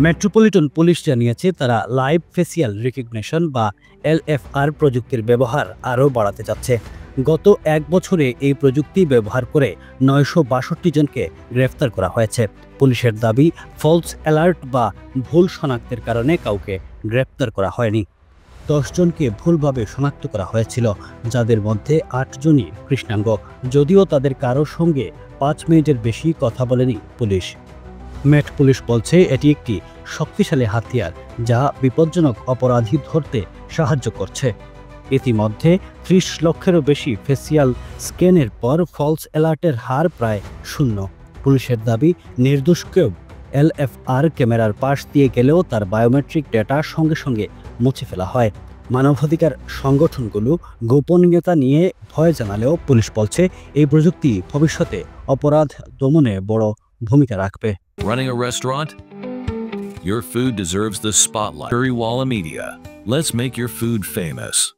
Metropolitan police জানিয়েছে তারা live facial recognition বা এলএফআর প্রযুক্তির ব্যবহার আরও বাড়াতে যাচ্ছে। গত এক বছরে এই প্রযুক্তি ব্যবহার করে ৯৬২ জনকে গ্রেফতার করা হয়েছে। পুলিশের দাবি, ফলস অ্যালার্ট বা ভুল শনাক্তের কারণে কাউকে গ্রেপ্তার করা হয়নি। ১০ জনকে ভুলভাবে শনাক্ত করা হয়েছিল, যাদের মধ্যে ৮ জনই কৃষ্ণাঙ্গ, যদিও তাদের কারোর সঙ্গে ৫ মিনিটের বেশি কথা বলেনি পুলিশ। মেট পুলিশ বলছে এটি একটি শক্তিশালী হাতিয়ার যা বিপজ্জনক অপরাধী ধরতে সাহায্য করছে। ইতিমধ্যে ৩০ লক্ষেরও বেশি ফেসিয়াল স্ক্যানের পর ফলস অ্যালার্টের হার প্রায় শূন্য। পুলিশের দাবি, নির্দোষ কেউ এলএফআর ক্যামেরার পাশ দিয়ে গেলেও তার বায়োমেট্রিক ডেটা সঙ্গে সঙ্গে মুছে ফেলা হয়। মানবাধিকার সংগঠনগুলো গোপনীয়তা নিয়ে ভয় জানালেও পুলিশ বলছে এই প্রযুক্তি ভবিষ্যতে অপরাধ দমনে বড় ভূমিকা রাখবে। Running a restaurant? Your food deserves the spotlight. Currywalla Media. Let's make your food famous.